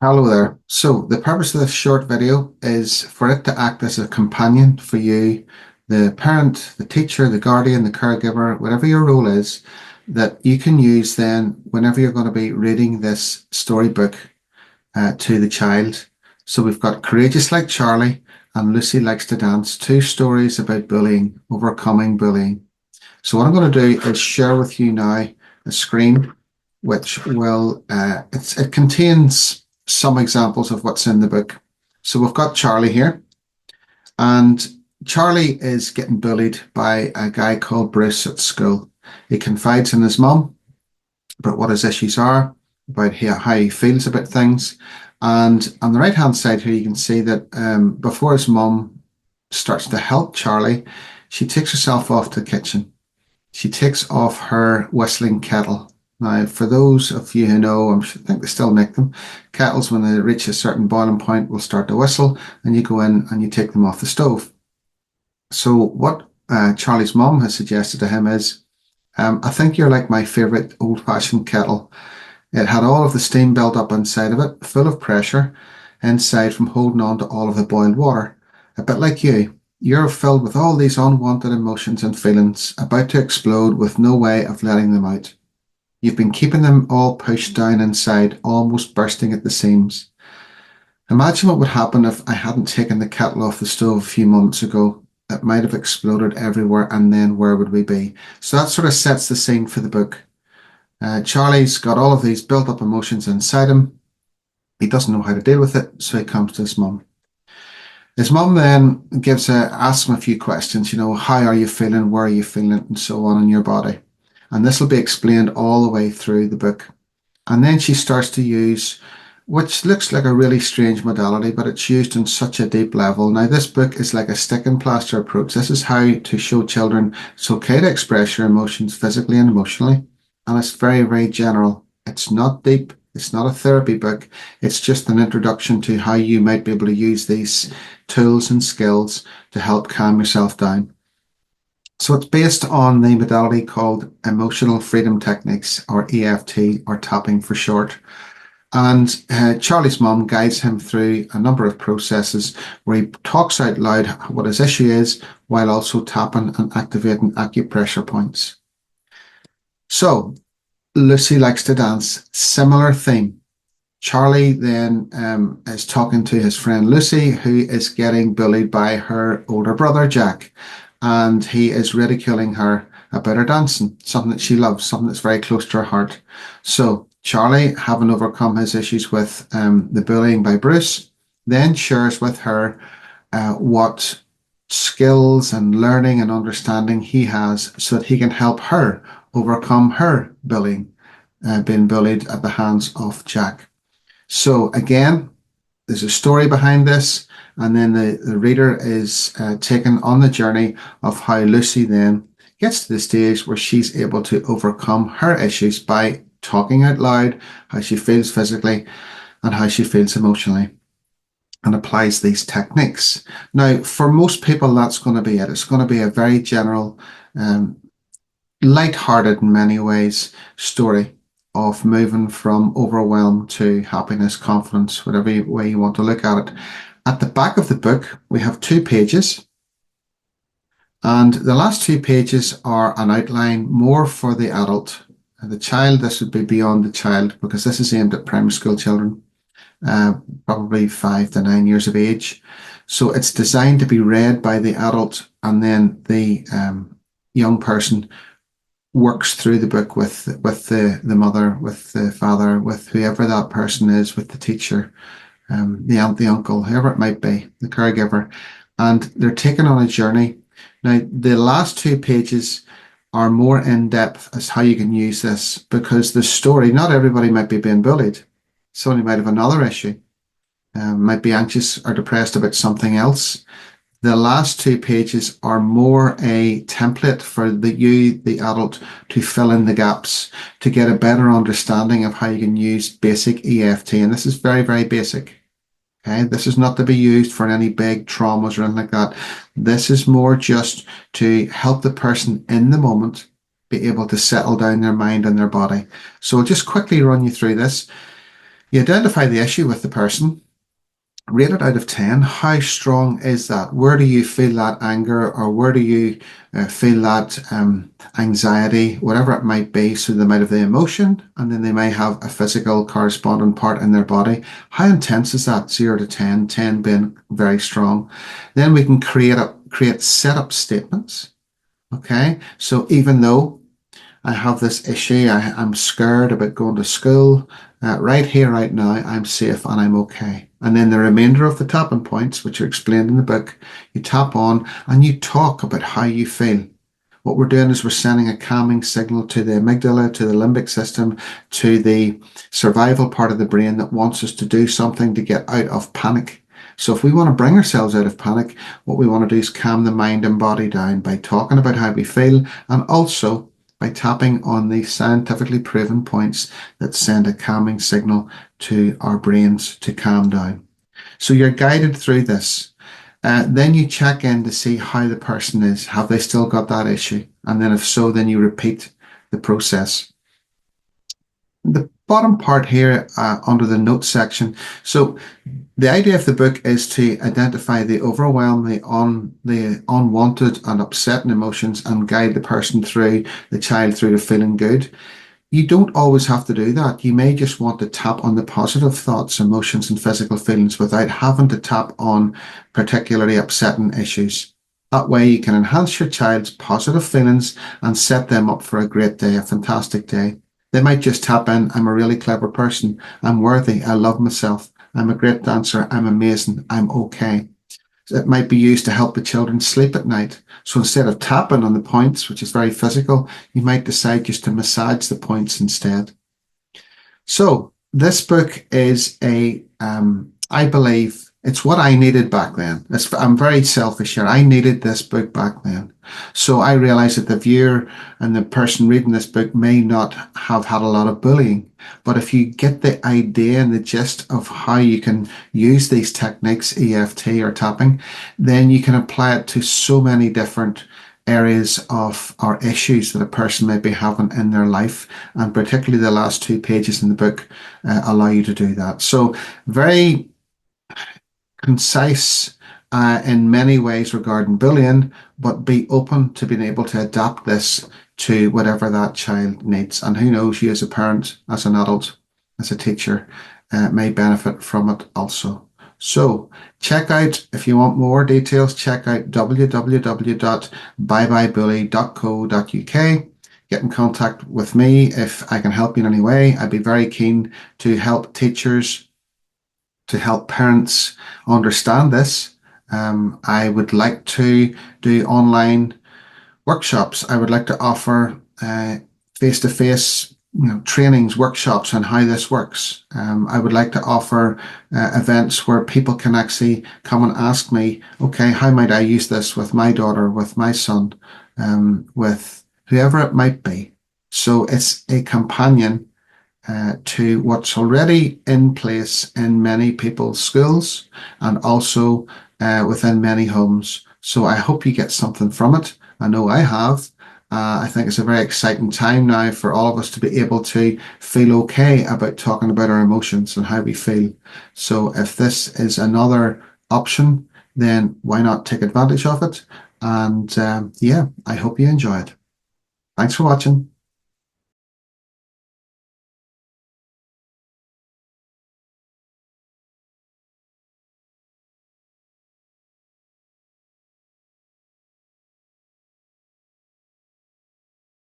Hello there. So the purpose of this short video is for it to act as a companion for you, the parent, the teacher, the guardian, the caregiver, whatever your role is, that you can use then whenever you're going to be reading this storybook to the child. So we've got Courageous Like Charlie and Lucy Likes to Dance, two stories about bullying, overcoming bullying. So what I'm going to do is share with you now a screen which will it contains some examples of what's in the book. So we've got Charlie here, and Charlie is getting bullied by a guy called Bruce at school. He confides in his mum about what his issues are, about how he feels about things. And on the right hand side here, you can see that before his mum starts to help Charlie, she takes herself off to the kitchen. She takes off her whistling kettle. Now, for those of you who know, I think they still make them, kettles, when they reach a certain boiling point, will start to whistle, and you go in and you take them off the stove. So what Charlie's mum has suggested to him is, I think you're like my favourite old-fashioned kettle. It had all of the steam built up inside of it, full of pressure inside from holding on to all of the boiled water. A bit like you. You're filled with all these unwanted emotions and feelings, about to explode with no way of letting them out. You've been keeping them all pushed down inside, almost bursting at the seams. Imagine what would happen if I hadn't taken the kettle off the stove a few moments ago. It might have exploded everywhere, and then where would we be? So that sort of sets the scene for the book. Charlie's got all of these built up emotions inside him. He doesn't know how to deal with it, so he comes to his mum. His mum then asks him a few questions, how are you feeling, where are you feeling it, and so on in your body. And this will be explained all the way through the book. And then she starts to use, which looks like a really strange modality, but it's used on such a deep level. Now, this book is like a stick and plaster approach. This is how to show children it's okay to express your emotions physically and emotionally. And it's very, very general. It's not deep. It's not a therapy book. It's just an introduction to how you might be able to use these tools and skills to help calm yourself down. So it's based on the modality called Emotional Freedom Techniques, or EFT, or tapping for short. And Charlie's mum guides him through a number of processes where he talks out loud what his issue is, while also tapping and activating acupressure points. So Lucy Likes to Dance, similar theme. Charlie then is talking to his friend Lucy, who is getting bullied by her older brother, Jack. And he is ridiculing her about her dancing, something that she loves, something that's very close to her heart. So Charlie, having overcome his issues with the bullying by Bruce, then shares with her what skills and learning and understanding he has so that he can help her overcome her bullying, being bullied at the hands of Jack. So again, there's a story behind this, and then the reader is taken on the journey of how Lucy then gets to the stage where she's able to overcome her issues by talking out loud, how she feels physically and how she feels emotionally, and applies these techniques. Now, for most people, that's going to be it. It's going to be a very general, light-hearted in many ways story of moving from overwhelm to happiness, confidence, whatever way you want to look at it. At the back of the book, we have 2 pages. And the last 2 pages are an outline more for the adult. The child, this would be beyond the child, because this is aimed at primary school children, probably 5 to 9 years of age. So it's designed to be read by the adult, and then the young person works through the book with the mother, with the father, with whoever that person is, with the teacher, the aunt, the uncle, whoever it might be, the caregiver, and they're taken on a journey. Now, the last 2 pages are more in depth as how you can use this, because the story, not everybody might be being bullied. Somebody might have another issue, might be anxious or depressed about something else. The last 2 pages are more a template for the adult, to fill in the gaps, to get a better understanding of how you can use basic EFT. And this is very, very basic. Okay, this is not to be used for any big traumas or anything like that. This is more just to help the person in the moment be able to settle down their mind and their body. So I'll just quickly run you through this. You identify the issue with the person, rate it out of 10. How strong is that? Where do you feel that anger, or where do you feel that anxiety, whatever it might be? So they might have the emotion, and then they may have a physical corresponding part in their body. How intense is that? 0 to 10, 10 being very strong. Then we can create setup statements. Okay, so even though I have this issue, I'm scared about going to school. Right here, right now, I'm safe and I'm okay. And then the remainder of the tapping points, which are explained in the book, you tap on and you talk about how you feel. What we're doing is we're sending a calming signal to the amygdala, to the limbic system, to the survival part of the brain that wants us to do something to get out of panic. So if we want to bring ourselves out of panic, what we want to do is calm the mind and body down by talking about how we feel, and also by tapping on the scientifically proven points that send a calming signal to our brains to calm down. So you're guided through this. Then you check in to see how the person is. Have they still got that issue? And then if so, then you repeat the process. The bottom part here under the notes section. So the idea of the book is to identify the overwhelm, the unwanted and upsetting emotions, and guide the person through, the child through to feeling good. You don't always have to do that. You may just want to tap on the positive thoughts, emotions, and physical feelings without having to tap on particularly upsetting issues. That way you can enhance your child's positive feelings and set them up for a great day, a fantastic day. They might just tap in, I'm a really clever person, I'm worthy, I love myself, I'm a great dancer, I'm amazing, I'm okay. It might be used to help the children sleep at night. So instead of tapping on the points, which is very physical, you might decide just to massage the points instead. So this book is I believe it's what I needed back then. I'm very selfish here. I needed this book back then. So I realized that the viewer and the person reading this book may not have had a lot of bullying. But if you get the idea and the gist of how you can use these techniques, EFT or tapping, then you can apply it to so many different areas of or issues that a person may be having in their life, and particularly the last 2 pages in the book allow you to do that. So very concise in many ways regarding bullying, but be open to being able to adapt this to whatever that child needs. And who knows, you as a parent, as an adult, as a teacher, may benefit from it also. So check out, if you want more details, check out www.byebyebully.co.uk. Get in contact with me if I can help you in any way. I'd be very keen to help teachers, to help parents understand this. I would like to do online workshops. I would like to offer face-to-face trainings, workshops on how this works. I would like to offer events where people can actually come and ask me, okay, how might I use this with my daughter, with my son, with whoever it might be. So it's a companion to what's already in place in many people's schools and also within many homes. So I hope you get something from it. I know I have. I think it's a very exciting time now for all of us to be able to feel okay about talking about our emotions and how we feel. So if this is another option, then why not take advantage of it? And yeah, I hope you enjoy it. Thanks for watching.